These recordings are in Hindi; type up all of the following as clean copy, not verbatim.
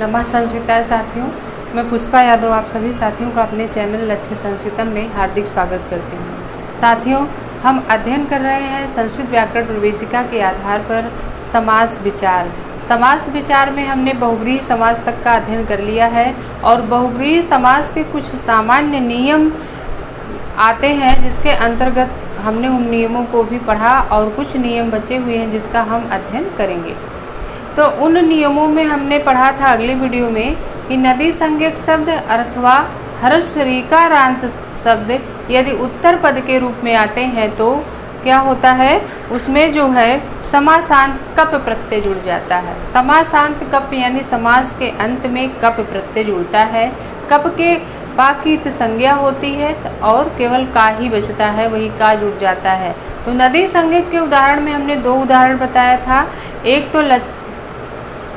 नमः संस्कृताय साथियों, मैं पुष्पा यादव आप सभी साथियों का अपने चैनल लक्ष्य संस्कृतम में हार्दिक स्वागत करती हूँ। साथियों, हम अध्ययन कर रहे हैं संस्कृत व्याकरण प्रवेशिका के आधार पर समास विचार। समास विचार में हमने बहुव्रीहि समास तक का अध्ययन कर लिया है और बहुव्रीहि समास के कुछ सामान्य नियम आते हैं जिसके अंतर्गत हमने उन नियमों को भी पढ़ा और कुछ नियम बचे हुए हैं जिसका हम अध्ययन करेंगे। तो उन नियमों में हमने पढ़ा था अगली वीडियो में कि नदी संज्ञक शब्द अथवा ह्रस्वरीकारांत शब्द यदि उत्तर पद के रूप में आते हैं तो क्या होता है, उसमें जो है समासांत कप प्रत्यय जुड़ जाता है। समासांत कप यानी समास के अंत में कप प्रत्यय जुड़ता है। कप के पा की संज्ञा होती है और केवल का ही बचता है, वही का जुड़ जाता है। तो नदी संज्ञक के उदाहरण में हमने दो उदाहरण बताया था। एक तो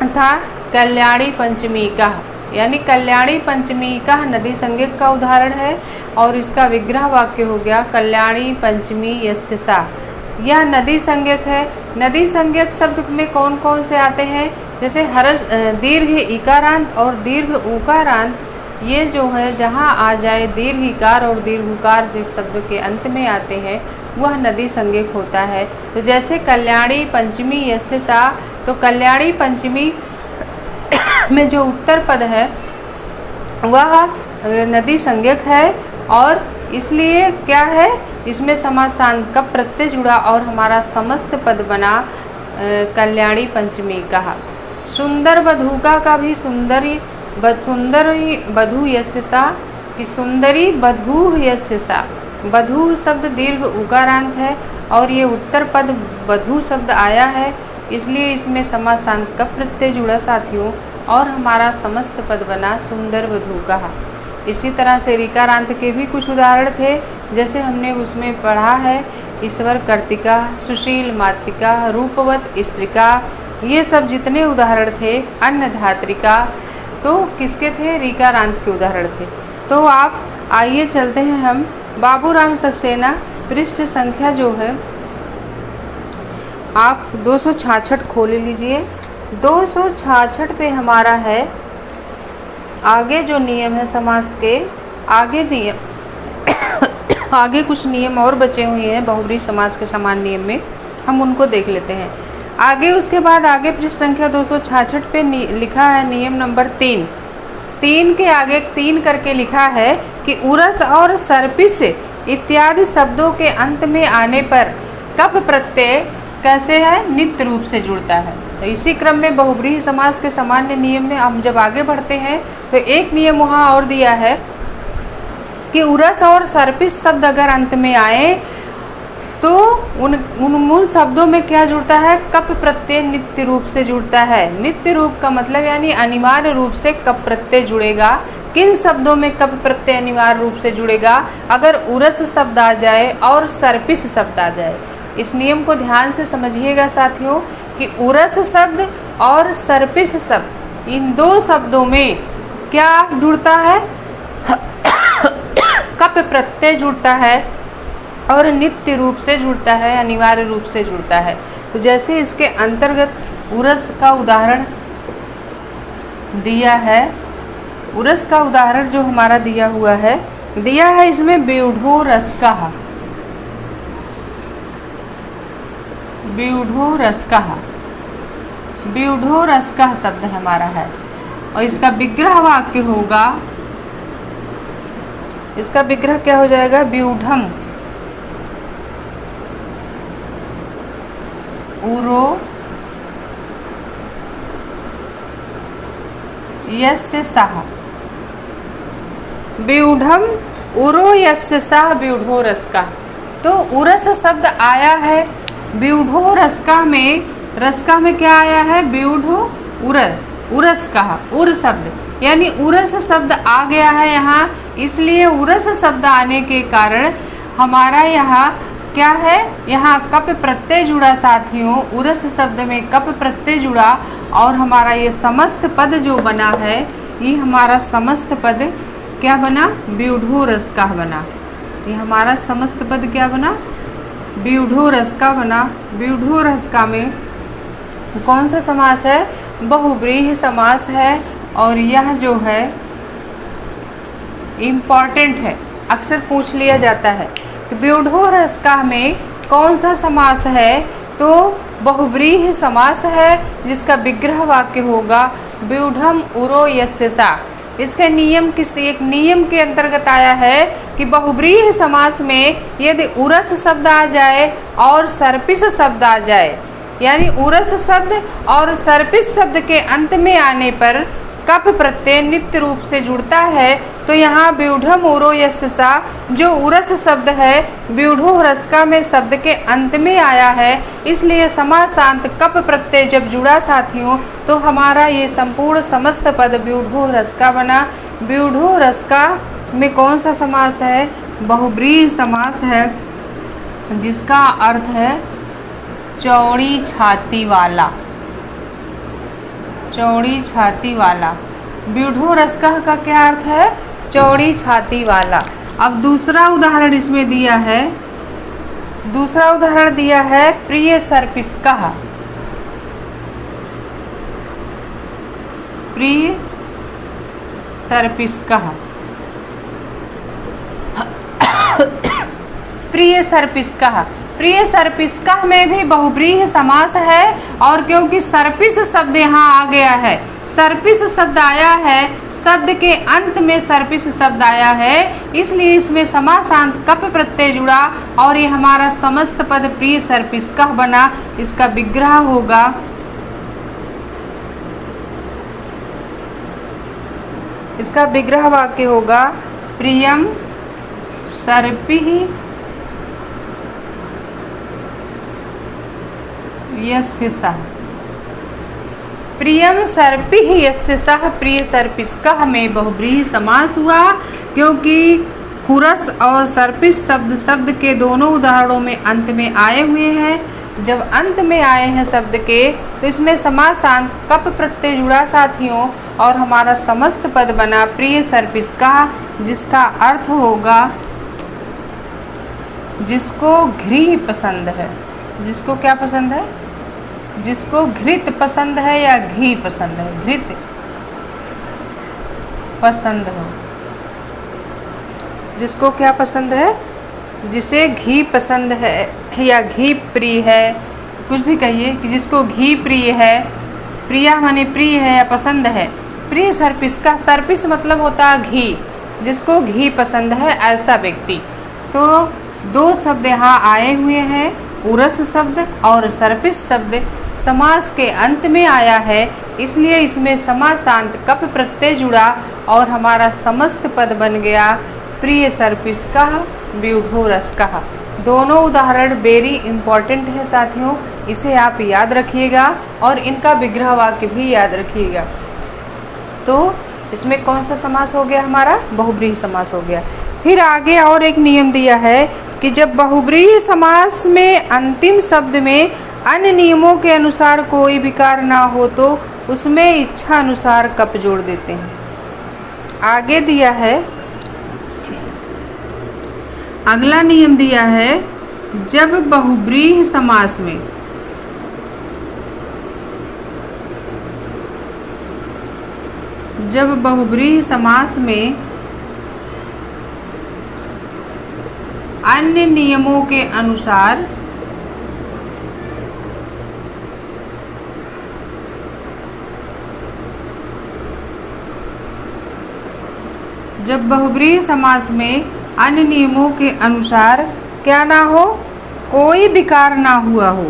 था कल्याणी पंचमी का, यानी कल्याणी पंचमी का नदी संज्ञक का उदाहरण है और इसका विग्रह वाक्य हो गया कल्याणी पंचमी यस्य सा। यह नदी संज्ञक है। नदी संज्ञक शब्द में कौन कौन से आते हैं, जैसे हर्ष दीर्घ इकारांत और दीर्घ उकारांत, ये जो है जहाँ आ जाए दीर्घ इकार और दीर्घ उकार जिस शब्द के अंत में आते हैं वह नदी संज्ञक होता है। तो जैसे कल्याणी पंचमी यस्य सा, तो कल्याणी पंचमी में जो उत्तर पद है वह नदी संज्ञक है और इसलिए क्या है, इसमें समासांत का प्रत्यय जुड़ा और हमारा समस्त पद बना कल्याणी पंचमी का। सुंदर बधूका का भी सुंदरी बधू यस्य सा, कि सुंदरी बधू यस्य सा। बधू शब्द दीर्घ उकारांत है और ये उत्तर पद बधू शब्द आया है, इसलिए इसमें समासांत का प्रत्यय जुड़ा साथियों और हमारा समस्त पद बना सुंदर बधू कहा। इसी तरह से ऋकारांत के भी कुछ उदाहरण थे, जैसे हमने उसमें पढ़ा है ईश्वर कर्तिका, सुशील मातृका, रूपवत स्त्रिका, ये सब जितने उदाहरण थे अन्न धात्रिका, तो किसके थे, ऋकारांत के उदाहरण थे। तो आप आइए चलते हैं हम बाबूराम सक्सेना पृष्ठ संख्या जो है आप 266 खोल लीजिए। 266 पे हमारा है आगे जो नियम है समास के आगे नियम आगे कुछ नियम और बचे हुए हैं बहुव्रीहि समास के समान नियम में, हम उनको देख लेते हैं आगे। उसके बाद आगे पृष्ठ संख्या 266 पे लिखा है नियम नंबर 3। 3 के आगे 3 करके लिखा है कि उरस और सर्पिस इत्यादि शब्दों के अंत में आने पर कप प्रत्यय कैसे है, नित्य रूप से जुड़ता है। तो इसी क्रम में बहुव्रीहि समास के सामान्य नियम में हम जब आगे बढ़ते हैं तो एक नियम वहाँ और दिया है कि उरस और सर्पिस शब्द अगर अंत में आए तो उन शब्दों में क्या जुड़ता है, कप प्रत्यय नित्य रूप से जुड़ता है। नित्य रूप का मतलब यानी अनिवार्य रूप से कप प्रत्यय जुड़ेगा। किन शब्दों में कप प्रत्यय अनिवार्य रूप से जुड़ेगा, अगर उरस शब्द आ जाए और सर्पिस शब्द आ जाए। इस नियम को ध्यान से समझिएगा साथियों कि उरस शब्द और सर्पिस शब्द इन दो शब्दों में क्या जुड़ता है, कप प्रत्यय जुड़ता है और नित्य रूप से जुड़ता है, अनिवार्य रूप से जुड़ता है। तो जैसे इसके अंतर्गत उरस का उदाहरण दिया है, उरस का उदाहरण जो हमारा दिया हुआ है इसमें व्यूढ़ो रसकः, व्यूढ़ो रसकः, व्यूढ़ो रसकः शब्द हमारा है और इसका विग्रह वाक्य होगा, इसका विग्रह क्या हो जाएगा, व्यूढ़म उरो यस्य सः। व्यूढ़म उरो यस्य सः व्यूढ़ो रसकः। तो उरस शब्द आया है व्यूढ़ो रसकः में, रसकः में क्या आया है, व्यूढ़ो उरस कहा, उर शब्द यानी उरस शब्द आ गया है यहाँ, इसलिए उरस शब्द आने के कारण हमारा यहाँ क्या है, यहाँ कप प्रत्यय जुड़ा साथियों। उरस शब्द में कप प्रत्यय जुड़ा और हमारा ये समस्त पद जो बना है, ये हमारा समस्त पद क्या बना, व्यूढ़ो रसकः बना। ये हमारा समस्त पद क्या बना, व्यूढ़ो रसकः बना। व्यूढ़ो रसकः में कौन सा समास है, बहुव्रीहि समास है और यह जो है इम्पॉर्टेंट है, अक्सर पूछ लिया जाता है कि व्यूढ़ोरस्का में कौन सा समास है, तो बहुव्रीहि समास है, जिसका विग्रह वाक्य होगा व्यूढ़म उरो यस्य सा। इसका नियम एक नियम के अंतर्गत आया है कि बहुव्रीहि समास में यदि उरस शब्द आ जाए और सर्पिस शब्द आ जाए, यानी उरस शब्द और सर्पिस शब्द के अंत में आने पर कप प्रत्यय नित्य रूप से जुड़ता है, तो यहाँ व्यूढ़म उरो यस्य सा जो उरस शब्द है व्यूढ़ोरस्का में शब्द के अंत में आया है, इसलिए समासांत कप प्रत्यय जब जुड़ा साथियों तो हमारा ये संपूर्ण समस्त पद व्यूढ़ोरस्का बना। व्यूढ़ोरस्का में कौन सा समास है? बहुव्रीहि समास है, जिसका अर्थ है चौड़ी छाती वाला। चौड़ी छाती वाला, व्यूढ़ोरस्का का क्या अर्थ है? चौड़ी छाती वाला। अब दूसरा उदाहरण इसमें दिया है, दूसरा उदाहरण दिया है प्रिय सर्पिष्का। प्रिय सर्पिष्का, प्रिय सर्पिष्का। प्रिय सर्पिष्का में भी बहुव्रीहि समास है, और क्योंकि सर्पिस शब्द यहाँ आ गया है, सर्पिस शब्द आया है, शब्द के अंत में सर्पिस शब्द आया है, इसलिए इसमें समासांत कप प्रत्यय जुड़ा और ये हमारा समस्त पद प्रिय सर्पिष्का बना। इसका विग्रह होगा इसका विग्रह वाक्य होगा प्रियम सर्पिः यस्य सः। प्रियम सर्पिः यस्य सः, प्रिय सर्पिष्का में बहुव्रीहि समास हुआ, क्योंकि हुरस और सर्पिस शब्द के दोनों उदाहरणों में अंत में आए हुए हैं। जब अंत में आए हैं शब्द के, तो इसमें समासांत कप प्रत्यय जुड़ा साथियों, और हमारा समस्त पद बना प्रिय सर्पिष्का, जिसका अर्थ होगा जिसको घृ पसंद है। जिसको क्या पसंद है? जिसको घृत पसंद है या घी पसंद है, घृत पसंद हो। जिसको क्या पसंद है? जिसे घी पसंद है या घी प्रिय है, कुछ भी कहिए कि जिसको घी प्रिय है, प्रिया माने प्रिय है या पसंद है। प्रिय सर्पिष्का, सर्पिस मतलब होता है घी, जिसको घी पसंद है ऐसा व्यक्ति। तो दो शब्द यहाँ आए हुए हैं, उरस शब्द और सर्पिस शब्द समास के अंत में आया है, इसलिए इसमें समासांत कप प्रत्यय जुड़ा और हमारा समस्त पद बन गया प्रिय सर्पिष्का व्यूढ़ोरस्का। दोनों उदाहरण वेरी इंपॉर्टेंट है साथियों, इसे आप याद रखिएगा और इनका विग्रह वाक्य भी याद रखिएगा। तो इसमें कौन सा समास हो गया? हमारा बहुव्रीहि समास हो गया। फिर आगे और एक नियम दिया है कि जब बहुव्रीहि समास में अंतिम शब्द में अन्य नियमों के अनुसार कोई विकार ना हो तो उसमें इच्छा अनुसार कप जोड़ देते हैं। आगे दिया है, अगला नियम दिया है, जब बहुव्रीहि समास में अन्य नियमों के अनुसार जब बहुव्रीहि समास में अन्य नियमों के अनुसार क्या ना हो? कोई विकार ना हुआ हो।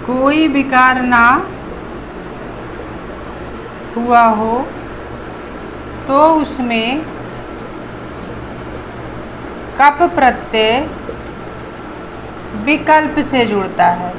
कोई विकार ना हुआ हो तो उसमें कप प्रत्यय विकल्प से जुड़ता है।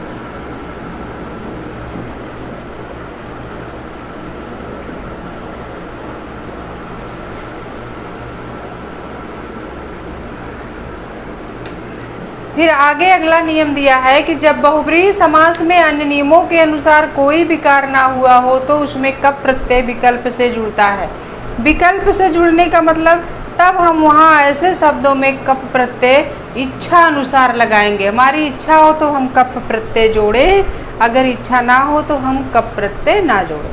फिर आगे अगला नियम दिया है कि जब बहुव्रीहि समास में अन्य नियमों के अनुसार कोई विकार ना हुआ हो तो उसमें कप प्रत्यय विकल्प से जुड़ता है। विकल्प से जुड़ने का मतलब तब हम वहाँ ऐसे शब्दों में कप प्रत्यय इच्छा अनुसार लगाएंगे। हमारी इच्छा हो तो हम कप प्रत्यय जोड़े, अगर इच्छा ना हो तो हम कप प्रत्यय ना जोड़े।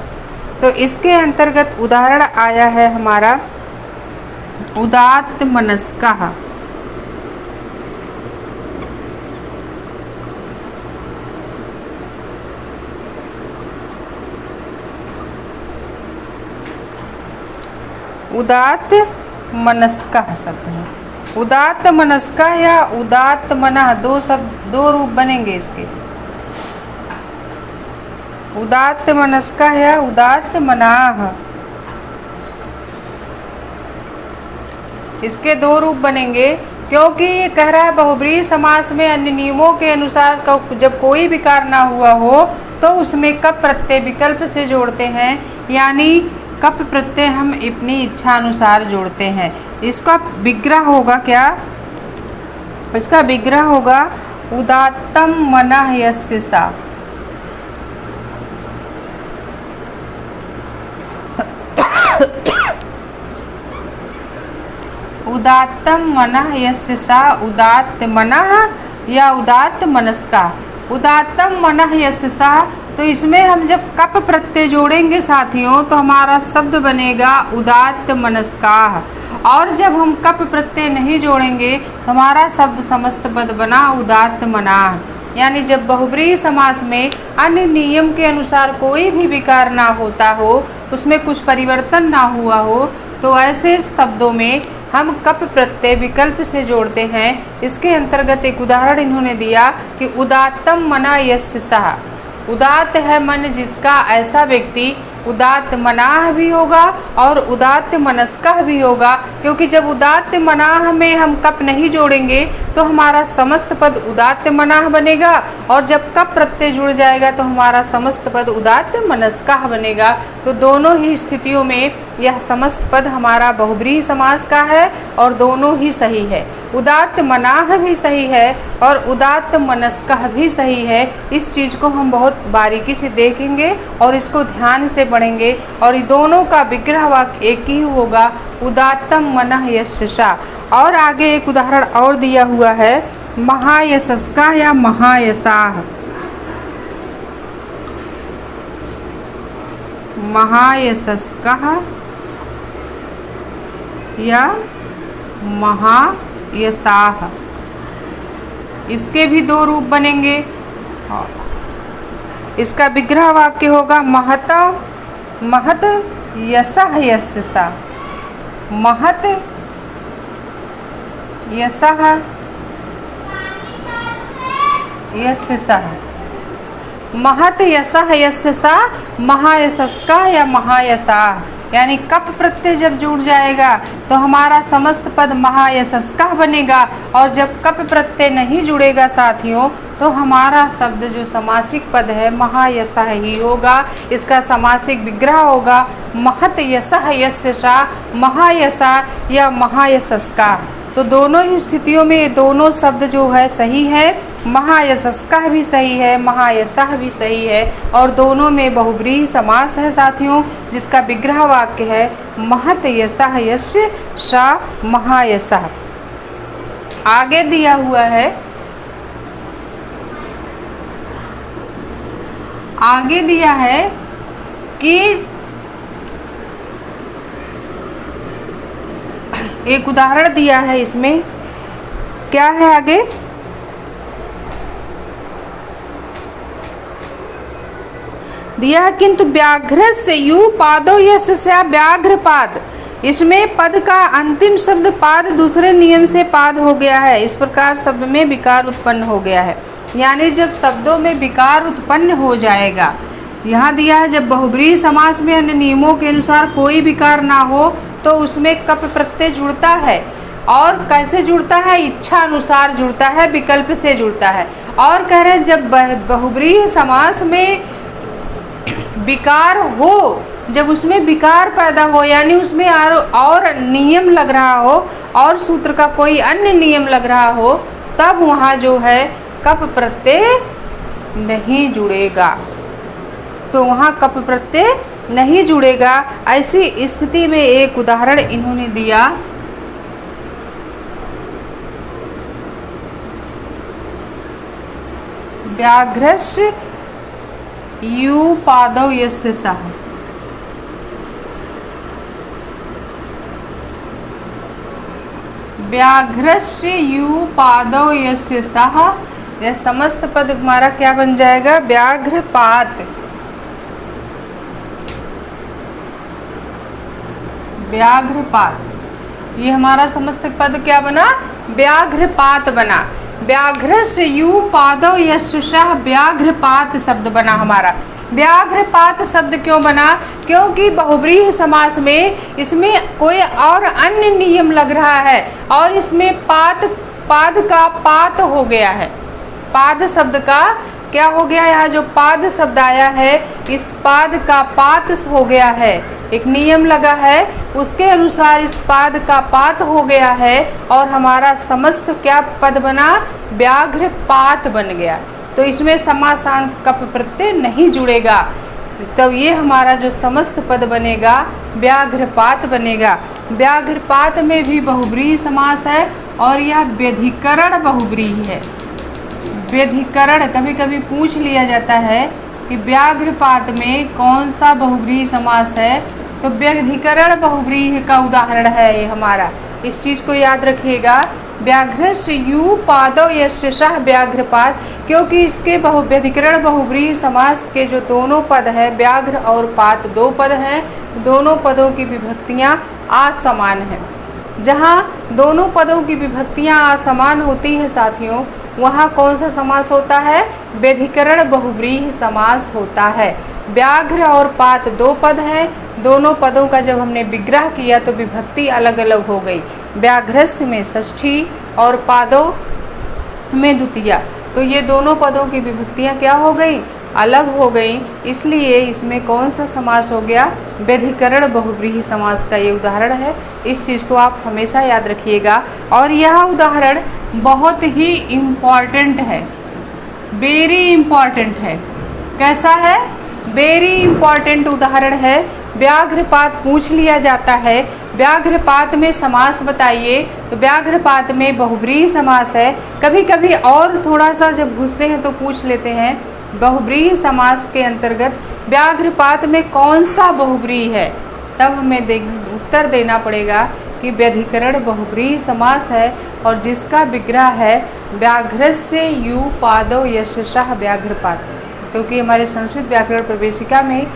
तो इसके अंतर्गत उदाहरण आया है हमारा उदात्त मनस्कः। उदात्त मनस्कः शब्द है। उदात्त मनस्कः या उदात्त मनः, दो रूप बनेंगे इसके। उदात्त मनस्कः या उदात्त मनः, इसके दो रूप बनेंगे, क्योंकि ये कह रहा है बहुब्रीहि समास में अन्य नियमों के अनुसार जब कोई विकार ना हुआ हो तो उसमें कप प्रत्यय विकल्प से जोड़ते हैं, यानी कप प्रत्यय हम अपनी इच्छा अनुसार जोड़ते हैं। इसका विग्रह होगा क्या? इसका विग्रह होगा उदात्तम मनः यस्य सा। उदात्तम मनः यस्य सा, उदात्त मनः या उदात्त मनस्कः। उदात्तम मनः यस्य सा, तो इसमें हम जब कप प्रत्यय जोड़ेंगे साथियों तो हमारा शब्द बनेगा उदात्त मनस्कः, और जब हम कप प्रत्यय नहीं जोड़ेंगे तो हमारा शब्द समस्त पद बना उदात्त मनः। यानी जब बहुब्रीहि समास में अन्य नियम के अनुसार कोई भी विकार ना होता हो, उसमें कुछ परिवर्तन ना हुआ हो, तो ऐसे शब्दों में हम कप प्रत्यय विकल्प से जोड़ते हैं। इसके अंतर्गत एक उदाहरण इन्होंने दिया कि उदात्तम मनः यस्य सः। उदात्त है मन जिसका, ऐसा व्यक्ति उदात्त मनाह भी होगा और उदात्त मनस्कः भी होगा, क्योंकि जब उदात्त मनाह में हम कप नहीं जोड़ेंगे तो हमारा समस्त पद उदात्त मनाह बनेगा, और जब कप प्रत्यय जुड़ जाएगा तो हमारा समस्त पद उदात्त मनस्कः बनेगा। तो दोनों ही स्थितियों में यह समस्त पद हमारा बहुब्रीहि समास का है और दोनों ही सही है। उदात्त मनाह भी सही है और उदात्त मनस्कः भी सही है। इस चीज़ को हम बहुत बारीकी से देखेंगे और इसको ध्यान से पढ़ेंगे, और ये दोनों का विग्रह वाक्य एक ही होगा, उदात्तम मनः यस्य सा। और आगे एक उदाहरण और दिया हुआ है, महायशस्कः या महायशाः। महायशस्कः या महायशाः, इसके भी दो रूप बनेंगे। इसका विग्रह वाक्य होगा महत महत यशः यस्य सा। महत यशः यस्य सा। महत यशः यस्य सा, महायशस्कः या महायशाः। यानी कप प्रत्यय जब जुड़ जाएगा तो हमारा समस्त पद महायशस्कः बनेगा, और जब कप प्रत्यय नहीं जुड़ेगा साथियों तो हमारा शब्द जो समासिक पद है महायशः ही होगा। इसका समासिक विग्रह होगा महत यशः यस्य सा, महायशा या महायशस्कः। तो दोनों ही स्थितियों में ये दोनों शब्द जो है सही है। महायशस्कः भी सही है, महायशः भी सही है, और दोनों में बहुब्रीहि समास है साथियों, जिसका विग्रह वाक्य है महत यशः यस्य सा महायशः। आगे दिया हुआ है, आगे दिया है कि एक उदाहरण दिया है, इसमें क्या है आगे, दिया है किंतु व्याघ्रस्य यु पादो यस्य व्याघ्रपाद। इसमें पद का अंतिम शब्द पाद दूसरे नियम से पाद हो गया है, इस प्रकार शब्द में विकार उत्पन्न हो गया है। यानी जब शब्दों में विकार उत्पन्न हो जाएगा, यहाँ दिया है जब बहुब्रीहि समास में अन्य नियमों के अनुसार कोई विकार ना हो तो उसमें कप प्रत्यय जुड़ता है। और कैसे जुड़ता है? इच्छा अनुसार जुड़ता है, विकल्प से जुड़ता है। और कह रहे हैं जब बहुब्रीहि समास में विकार हो, जब उसमें विकार पैदा हो, यानी उसमें और नियम लग रहा हो और सूत्र का कोई अन्य नियम लग रहा हो, तब वहाँ जो है कप प्रत्यय नहीं जुड़ेगा। तो वहाँ कप प्रत्यय नहीं जुड़ेगा। ऐसी स्थिति में एक उदाहरण इन्होंने दिया, व्याघ्रस्य यू पादौ यस्य सः। व्याघ्रस्य यू पादौ यस्य सः, यह समस्त पद हमारा क्या बन जाएगा? व्याघ्रपात। व्याघ्रपात, ये हमारा समस्त पद क्या बना? व्याघ्रपात बना। व्याघ्रस्य यू पादौ यस्य सः, व्याघ्रपात शब्द बना हमारा। व्याघ्रपात शब्द क्यों बना? क्योंकि बहुव्रीहि समास में इसमें कोई और अन्य नियम लग रहा है और इसमें पाद का पात हो गया है। पाद शब्द का क्या हो गया? यहाँ जो पाद शब्द आया है, इस पाद का पात हो गया है। एक नियम लगा है, उसके अनुसार इस पाद का पात हो गया है और हमारा समस्त क्या पद बना? व्याघ्रपात बन गया। तो इसमें समासांत कप प्रत्यय नहीं जुड़ेगा, तब ये हमारा जो समस्त पद बनेगा व्याघ्रपात बनेगा। व्याघ्रपात में भी बहुव्रीहि समास है और यह व्यधिकरण बहुव्रीहि है। व्यधिकरण कभी कभी पूछ लिया जाता है कि व्याघ्रपात में कौन सा बहुव्रीहि समास है, तो व्यधिकरण बहुव्रीहि का उदाहरण है ये हमारा। इस चीज़ को याद रखिएगा। व्याघ्रस्य यू पादौ यस्य सः व्याघ्रपात, क्योंकि इसके व्यधिकरण बहुव्रीहि समास के जो दोनों पद है, व्याघ्र और पात दो पद हैं, दोनों पदों की विभक्तियाँ असमान हैं। जहाँ दोनों पदों की विभक्तियाँ असमान होती हैं साथियों, वहाँ कौन सा समास होता है? व्यधिकरण बहुव्रीहि समास होता है। व्याघ्र और पात दो पद हैं, दोनों पदों का जब हमने विग्रह किया तो विभक्ति अलग अलग हो गई। व्याघ्रस्य में षष्ठी और पादों में द्वितीया, तो ये दोनों पदों की विभक्तियाँ क्या हो गई? अलग हो गई। इसलिए इसमें कौन सा समास हो गया? व्यधिकरण बहुव्रीहि समास का ये उदाहरण है। इस चीज़ को आप हमेशा याद रखिएगा। और यह उदाहरण बहुत ही इम्पॉर्टेंट है, वेरी इम्पॉर्टेंट है। कैसा है? वेरी इम्पॉर्टेंट उदाहरण है। व्याघ्रपात पूछ लिया जाता है, व्याघ्रपात में समास बताइए, तो व्याघ्रपात में बहुव्रीहि समास है। कभी कभी और थोड़ा सा जब घुसते हैं तो पूछ लेते हैं बहुव्रीहि समास के अंतर्गत व्याघ्रपात में कौन सा बहुव्रीहि है, तब हमें उत्तर देना पड़ेगा कि व्यधिकरण बहुव्रीहि समास है और जिसका विग्रह है व्याघ्रस्य यू पादौ यस्य सः व्याघ्रपात। क्योंकि हमारे संस्कृत व्याकरण प्रवेशिका में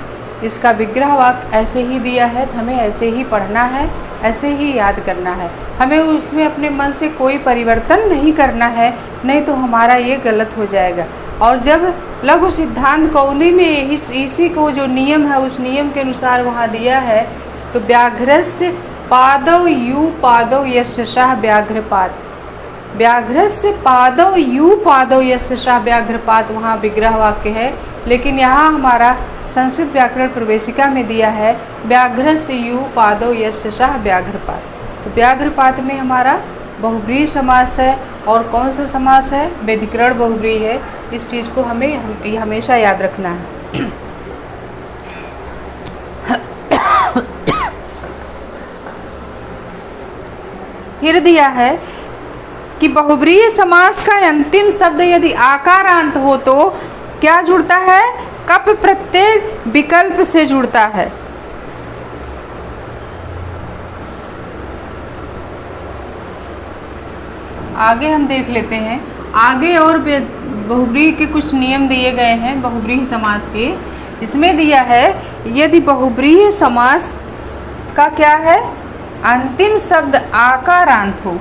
इसका विग्रह वाक्य ऐसे ही दिया है, तो हमें ऐसे ही पढ़ना है, ऐसे ही याद करना है। हमें उसमें अपने मन से कोई परिवर्तन नहीं करना है, नहीं तो हमारा ये गलत हो जाएगा। और जब लघु सिद्धांत कौमुदी में इसी को जो नियम है उस नियम के अनुसार वहाँ दिया है, तो व्याघ्रस्य पादौ यू पादौ यस्य सः व्याघ्रपात, व्याघ्रस्य पादौ यू पादौ यस्य सः व्याघ्रपात वहाँ विग्रह वाक्य है। लेकिन यहाँ हमारा संस्कृत व्याकरण प्रवेशिका में दिया है व्याघ्रस्य यू पादौ यस्य सः व्याघ्रपात। तो व्याघ्रपात में हमारा बहुव्रीहि समास है और कौन सा समास है? व्यधिकरण बहुव्रीहि है। इस चीज़ को हमें हमेशा याद रखना है। फिर दिया है कि बहुव्रीहि समास का अंतिम शब्द यदि आकारांत हो तो क्या जुड़ता है? कप प्रत्यय विकल्प से जुड़ता है। आगे हम देख लेते हैं, आगे और बहुव्रीहि के कुछ नियम दिए गए हैं बहुव्रीहि समास के। इसमें दिया है यदि बहुव्रीहि समास का क्या है? अंतिम शब्द आकारांत हो,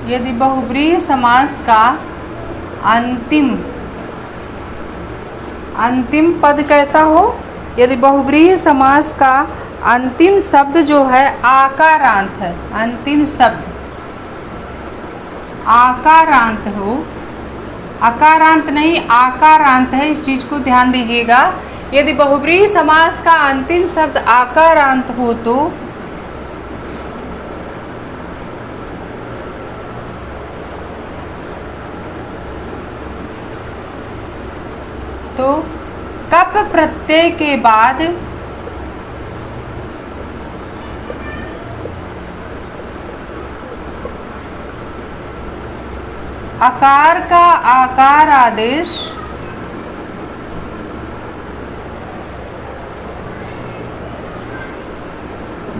यदि बहुव्रीहि समास का अंतिम पद कैसा हो? यदि बहुव्रीहि समास का अंतिम शब्द जो है आकारांत है, अंतिम शब्द आकारांत हो, अकारांत नहीं आकारांत है, इस चीज़ को ध्यान दीजिएगा। यदि बहुव्रीहि समास का अंतिम शब्द आकारांत हो तो तो कप प्रत्यय के बाद आकार का आकार आदेश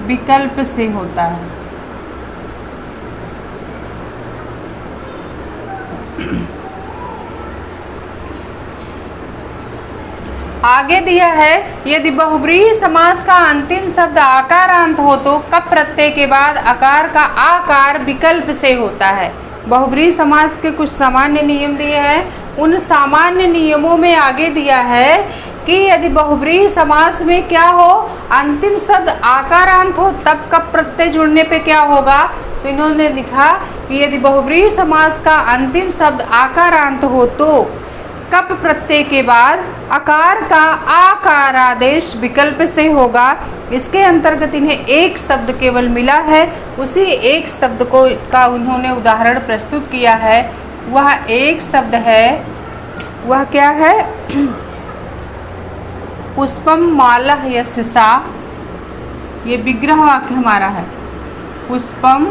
विकल्प से होता है। आगे दिया है, यदि बहुब्रीहि समास का अंतिम शब्द आकारांत हो तो कप प्रत्यय के बाद आकार का आकार विकल्प से होता है। बहुब्रीहि समास के कुछ सामान्य नियम दिए हैं। उन सामान्य नियमों में आगे दिया है कि यदि बहुब्रीहि समास में क्या हो, अंतिम शब्द आकारांत हो, तब कप प्रत्यय जुड़ने पे क्या होगा। तो इन्होंने लिखा कि यदि बहुब्रीहि समास का अंतिम शब्द आकारांत हो तो कप प्रत्यय के बाद आकार का आकार आदेश विकल्प से होगा। इसके अंतर्गत इन्हें एक शब्द केवल मिला है, उसी एक शब्द को का उन्होंने उदाहरण प्रस्तुत किया है। वह एक शब्द है, वह क्या है, पुष्पम माला यशसा। ये विग्रह वाक्य हमारा है, पुष्पम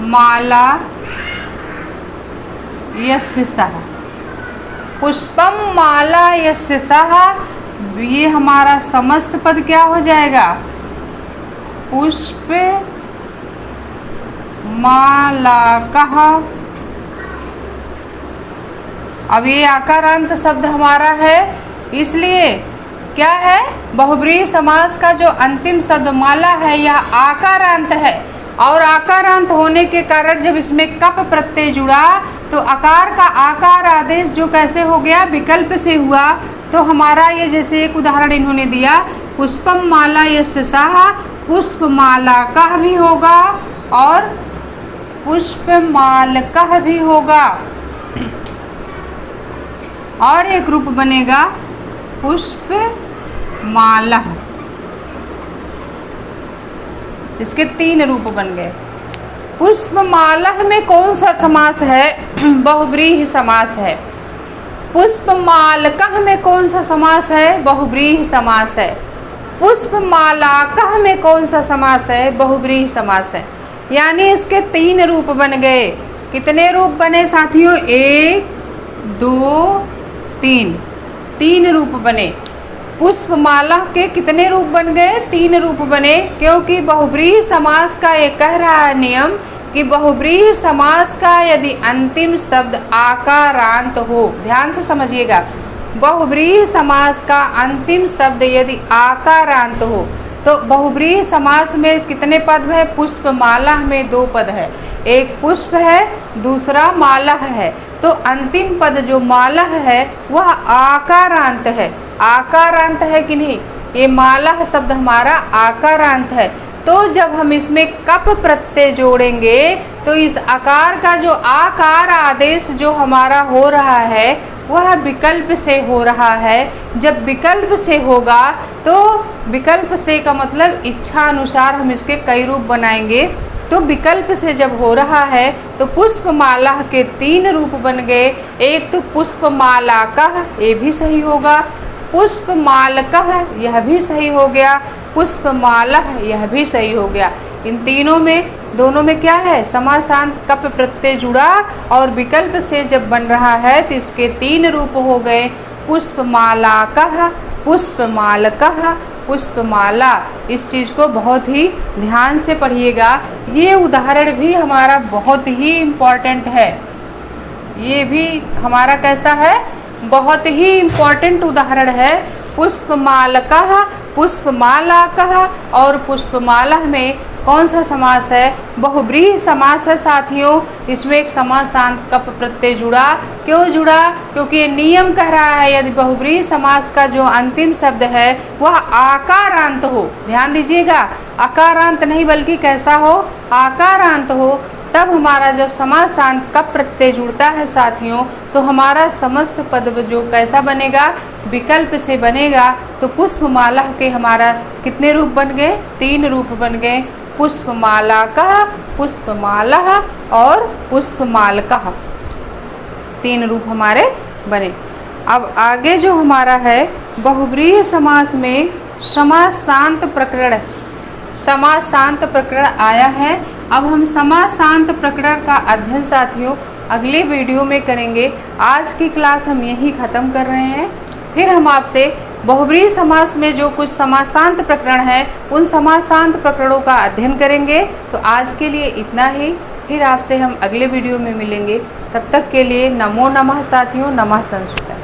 माला यशसा। पुष्पम माला यशसा, ये हमारा समस्त पद क्या हो जाएगा, पुष्प माला कह। अब ये आकारांत शब्द हमारा है, इसलिए क्या है, बहुब्रीहि समास का जो अंतिम शब्द माला है यह आकारांत है, और आकारांत होने के कारण जब इसमें कप प्रत्यय जुड़ा तो आकार का आकार आदेश जो कैसे हो गया, विकल्प से हुआ। तो हमारा ये जैसे एक उदाहरण इन्होंने दिया, पुष्पम माला यशसा, पुष्प माला कह भी होगा और पुष्प माल कह भी होगा, और एक रूप बनेगा पुष्प माला। इसके तीन रूप बन गए। पुष्पमाला में कौन सा समास है, बहुब्रीहि समास है। पुष्पमालकः में कौन सा समास है, बहुब्रीहि समास है। पुष्पमालाकः में कौन सा समास है, बहुब्रीहि समास है। यानी इसके तीन रूप बन गए। कितने रूप बने साथियों, एक दो तीन, तीन रूप बने। पुष्पमाला के कितने रूप बन गए, तीन रूप बने, क्योंकि बहुब्रीहि समास का ये कह रहा है नियम कि बहुब्रीहि समास का यदि अंतिम शब्द आकारांत हो, ध्यान से समझिएगा, बहुब्रीहि समास का अंतिम शब्द यदि आकारांत हो तो बहुब्रीहि समास में कितने पद है, पुष्पमाला में दो पद है, एक पुष्प है दूसरा माला है। तो अंतिम पद जो माला है वह आकारांत है। आकारांत है कि नहीं, ये माला शब्द हमारा आकारांत है। तो जब हम इसमें कप प्रत्यय जोड़ेंगे तो इस आकार का जो आकार आदेश जो हमारा हो रहा है वह विकल्प से हो रहा है। जब विकल्प से होगा तो विकल्प से का मतलब इच्छा अनुसार हम इसके कई रूप बनाएंगे। तो विकल्प से जब हो रहा है तो पुष्पमाला के तीन रूप बन गए। एक तो पुष्पमाला कह, ये भी सही होगा, पुष्पमालकः यह भी सही हो गया, पुष्पमाला यह भी सही हो गया। इन तीनों में दोनों में क्या है, समासांत कप प्रत्यय जुड़ा और विकल्प से जब बन रहा है तो इसके तीन रूप हो गए, पुष्पमालाकः, पुष्पमालकः, पुष्पमाला। इस चीज़ को बहुत ही ध्यान से पढ़िएगा। ये उदाहरण भी हमारा बहुत ही इम्पॉर्टेंट है। ये भी हमारा कैसा है, बहुत ही इम्पॉर्टेंट उदाहरण है। पुष्पमालकः, पुष्पमालाकः और पुष्पमाला में कौन सा समास है, बहुब्रीहि समास है साथियों। इसमें एक समासांत कप प्रत्यय जुड़ा। क्यों जुड़ा, क्योंकि ये नियम कह रहा है यदि बहुब्रीहि समास का जो अंतिम शब्द है वह आकारांत हो, ध्यान दीजिएगा, आकारांत नहीं बल्कि कैसा हो, आकारांत हो, तब हमारा जब समासांत कप प्रत्यय जुड़ता है साथियों तो हमारा समस्त पद जो कैसा बनेगा, विकल्प से बनेगा। तो पुष्पमाला के हमारा कितने रूप बन गए, तीन रूप बन गए, पुष्पमालाकः, पुष्पमाला और पुष्पमालकः। 3 रूप हमारे बने। अब आगे जो हमारा है बहुब्रीहि समास में समासांत प्रकरण, समासांत प्रकरण आया है। अब हम समासांत प्रकरण का अध्ययन साथियों अगले वीडियो में करेंगे। आज की क्लास हम यहीं ख़त्म कर रहे हैं। फिर हम आपसे बहुब्रीहि समास में जो कुछ समासांत प्रकरण हैं उन समासांत प्रकरणों का अध्ययन करेंगे। तो आज के लिए इतना ही, फिर आपसे हम अगले वीडियो में मिलेंगे। तब तक के लिए नमो नमः साथियों, नमः संस्कृत।